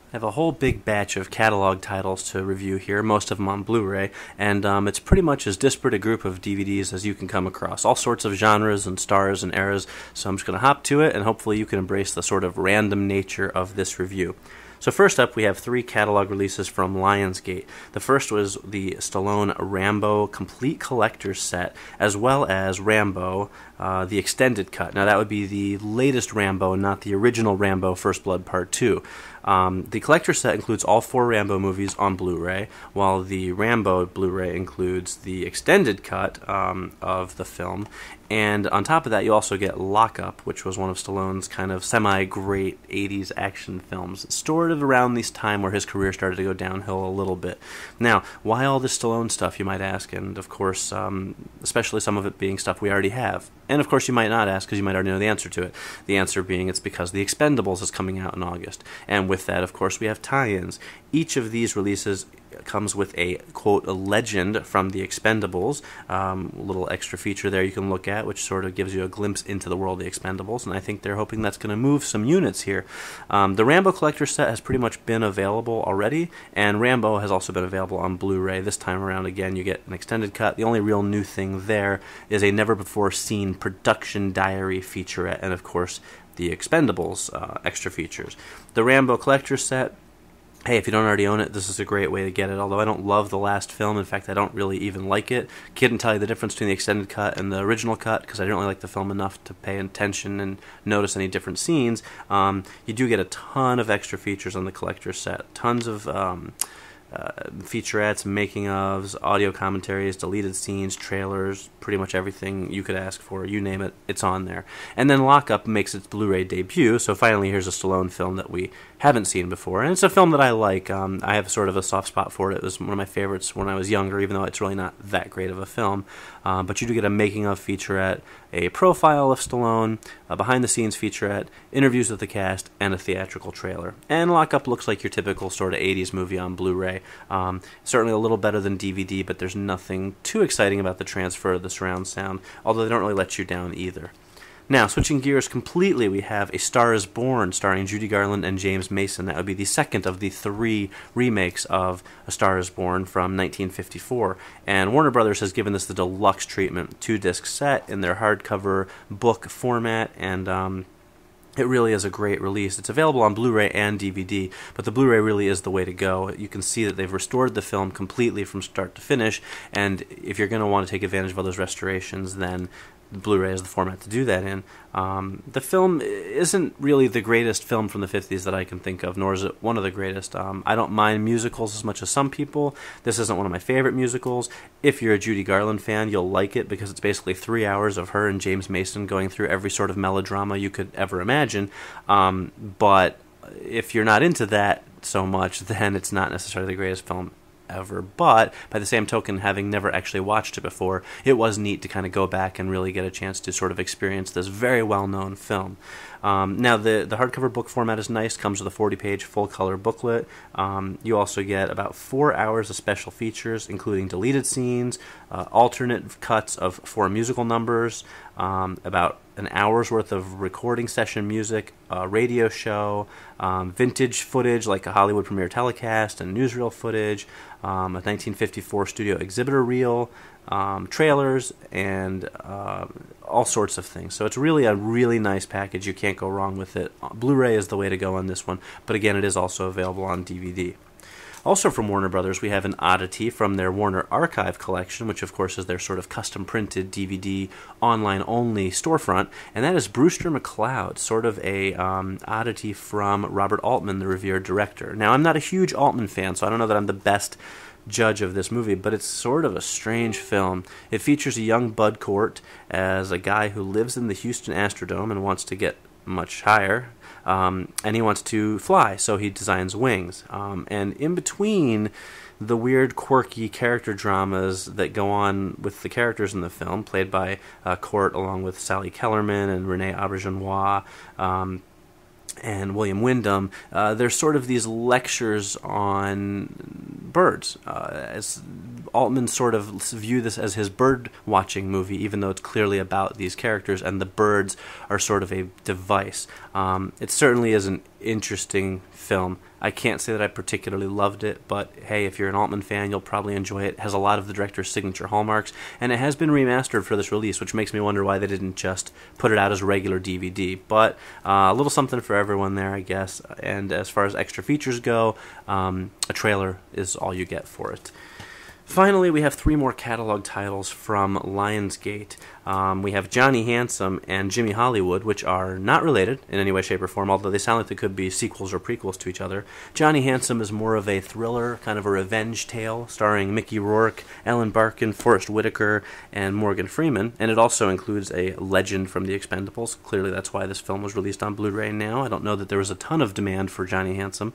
I have a whole big batch of catalog titles to review here, most of them on Blu-ray, and it's pretty much as disparate a group of DVDs as you can come across. All sorts of genres and stars and eras, so I'm just going to hop to it, and hopefully you can embrace the sort of random nature of this review. So first up, we have 3 catalog releases from Lionsgate. The first was the Stallone Rambo Complete Collector's Set, as well as Rambo, the Extended Cut. Now that would be the latest Rambo, not the original Rambo First Blood Part 2. The collector's set includes all 4 Rambo movies on Blu-ray, while the Rambo Blu-ray includes the extended cut of the film. And on top of that, you also get Lock-Up, which was one of Stallone's kind of semi-great 80s action films, sort of around this time where his career started to go downhill a little bit. Now, why all this Stallone stuff, you might ask, and of course, especially some of it being stuff we already have. And of course, you might not ask because you might already know the answer to it. The answer being it's because The Expendables is coming out in August. And with that, of course, we have tie-ins. Each of these releases comes with a, quote, a legend from The Expendables, a little extra feature there you can look at, which sort of gives you a glimpse into the world of The Expendables, and I think they're hoping that's going to move some units here. The Rambo Collector set has pretty much been available already, and Rambo has also been available on Blu-ray. This time around, again, you get an extended cut. The only real new thing there is a never-before-seen production diary featurette, and of course, The Expendables extra features. The Rambo Collector set, hey, if you don't already own it, this is a great way to get it, although I don't love the last film. In fact, I don't really even like it. Couldn't tell you the difference between the extended cut and the original cut because I didn't really like the film enough to pay attention and notice any different scenes. You do get a ton of extra features on the collector's set. Tons of featurettes, making-ofs, audio commentaries, deleted scenes, trailers, pretty much everything you could ask for, you name it, it's on there. And then Lock-Up makes its Blu-ray debut, so finally here's a Stallone film that we haven't seen before, and it's a film that I like. I have sort of a soft spot for it. It was one of my favorites when I was younger, even though it's really not that great of a film. But you do get a making-of featurette, a profile of Stallone, a behind-the-scenes featurette, interviews with the cast, and a theatrical trailer. And Lock-Up looks like your typical sort of 80s movie on Blu-ray. Certainly a little better than DVD, but there's nothing too exciting about the transfer of the surround sound, although they don't really let you down either. Now, switching gears completely, we have A Star is Born, starring Judy Garland and James Mason. That would be the second of the 3 remakes of A Star is Born from 1954. And Warner Brothers has given this the deluxe treatment, 2-disc set in their hardcover book format, and it really is a great release. It's available on Blu-ray and DVD, but the Blu-ray really is the way to go. You can see that they've restored the film completely from start to finish, and if you're going to want to take advantage of all those restorations, then Blu-ray is the format to do that in. The film isn't really the greatest film from the 50s that I can think of, nor is it one of the greatest. I don't mind musicals as much as some people. This isn't one of my favorite musicals. If you're a Judy Garland fan, you'll like it because it's basically 3 hours of her and James Mason going through every sort of melodrama you could ever imagine. But if you're not into that so much, then it's not necessarily the greatest film ever. But by the same token, having never actually watched it before, it was neat to kind of go back and really get a chance to sort of experience this very well-known film. Now, the hardcover book format is nice, comes with a 40-page full-color booklet. You also get about 4 hours of special features, including deleted scenes, alternate cuts of 4 musical numbers, about an hour's worth of recording session music, a radio show, vintage footage like a Hollywood premiere telecast, and newsreel footage, a 1954 studio exhibitor reel, trailers, and all sorts of things. So it's really a really nice package. You can't go wrong with it. Blu-ray is the way to go on this one, but again, it is also available on DVD. Also from Warner Brothers, we have an oddity from their Warner Archive collection, which of course is their sort of custom-printed DVD online-only storefront, and that is Brewster McCloud, sort of a oddity from Robert Altman, the revered director. Now, I'm not a huge Altman fan, so I don't know that I'm the best judge of this movie, but it's sort of a strange film. It features a young Bud Cort as a guy who lives in the Houston Astrodome and wants to get much higher, and he wants to fly, so he designs wings. And in between the weird, quirky character dramas that go on with the characters in the film, played by Cort along with Sally Kellerman and Renee Auberjonois, and William Wyndham, there's sort of these lectures on birds, as Altman sort of view this as his bird-watching movie, even though it's clearly about these characters, and the birds are sort of a device. It certainly is an interesting film. I can't say that I particularly loved it, but hey, if you're an Altman fan, you'll probably enjoy it. It has a lot of the director's signature hallmarks, and it has been remastered for this release, which makes me wonder why they didn't just put it out as regular DVD. But a little something for everyone there, I guess. And as far as extra features go, a trailer is all you get for it. Finally, we have 3 more catalog titles from Lionsgate. We have Johnny Handsome and Jimmy Hollywood, which are not related in any way, shape, or form, although they sound like they could be sequels or prequels to each other. Johnny Handsome is more of a thriller, kind of a revenge tale, starring Mickey Rourke, Ellen Barkin, Forrest Whitaker, and Morgan Freeman, and it also includes a legend from The Expendables. Clearly, that's why this film was released on Blu-ray now. I don't know that there was a ton of demand for Johnny Handsome.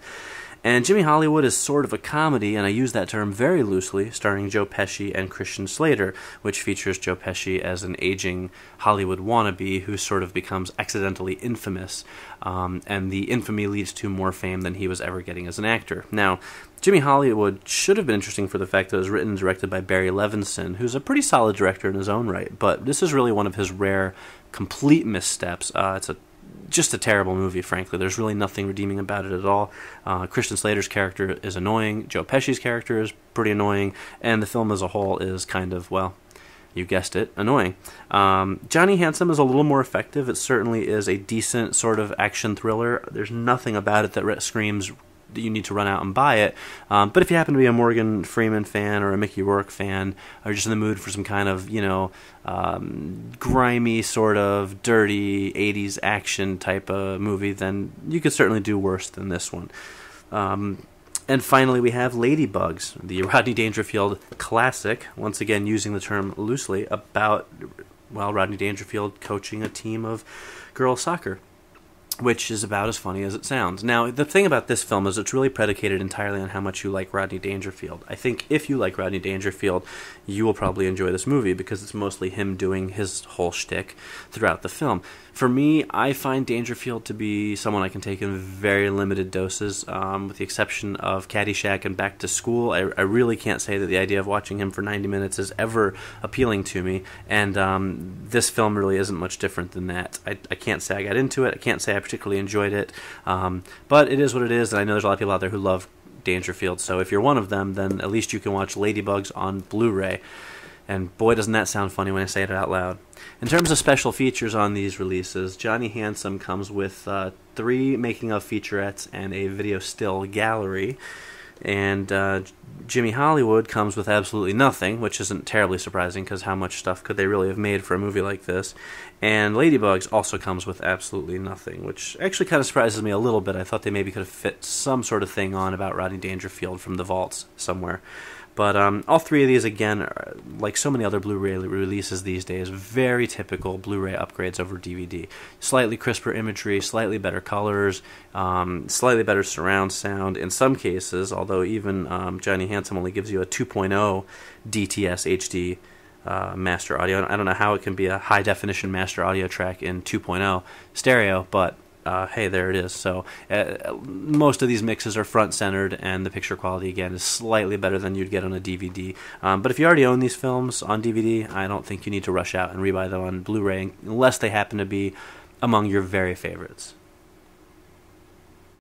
And Jimmy Hollywood is sort of a comedy, and I use that term very loosely, starring Joe Pesci and Christian Slater, which features Joe Pesci as an aging Hollywood wannabe who sort of becomes accidentally infamous, and the infamy leads to more fame than he was ever getting as an actor. Now, Jimmy Hollywood should have been interesting for the fact that it was written and directed by Barry Levinson, who's a pretty solid director in his own right, but this is really one of his rare, complete missteps. It's just a terrible movie, frankly. There's really nothing redeeming about it at all. Christian Slater's character is annoying. Joe Pesci's character is pretty annoying. And the film as a whole is kind of, well, you guessed it, annoying. Johnny Handsome is a little more effective. It certainly is a decent sort of action thriller. There's nothing about it that screams that you need to run out and buy it. But if you happen to be a Morgan Freeman fan or a Mickey Rourke fan, or just in the mood for some kind of, grimy sort of dirty 80s action type of movie, then you could certainly do worse than this one. And finally, we have Ladybugs, the Rodney Dangerfield classic, once again using the term loosely, about, well, Rodney Dangerfield coaching a team of girls soccer, which is about as funny as it sounds. Now, the thing about this film is it's really predicated entirely on how much you like Rodney Dangerfield. I think if you like Rodney Dangerfield, you will probably enjoy this movie because it's mostly him doing his whole shtick throughout the film. For me, I find Dangerfield to be someone I can take in very limited doses, with the exception of Caddyshack and Back to School. I really can't say that the idea of watching him for 90 minutes is ever appealing to me, and this film really isn't much different than that. I can't say I got into it. I can't say I particularly enjoyed it, but it is what it is, and I know there's a lot of people out there who love Dangerfield, so if you're one of them, then at least you can watch Ladybugs on Blu-ray. And boy, doesn't that sound funny when I say it out loud. In terms of special features on these releases, Johnny Handsome comes with 3 making-of featurettes and a video still gallery. And Jimmy Hollywood comes with absolutely nothing, which isn't terribly surprising because how much stuff could they really have made for a movie like this? And Ladybugs also comes with absolutely nothing, which actually kind of surprises me a little bit. I thought they maybe could have fit some sort of thing on about Rodney Dangerfield from the vaults somewhere. But all 3 of these, again, are, like so many other Blu-ray releases these days, very typical Blu-ray upgrades over DVD. Slightly crisper imagery, slightly better colors, slightly better surround sound. In some cases, although even Johnny Handsome only gives you a 2.0 DTS HD master audio. I don't know how it can be a high-definition master audio track in 2.0 stereo, but hey, there it is. So most of these mixes are front-centered, and the picture quality, again, is slightly better than you'd get on a DVD. But if you already own these films on DVD, I don't think you need to rush out and rebuy them on Blu-ray, unless they happen to be among your very favorites.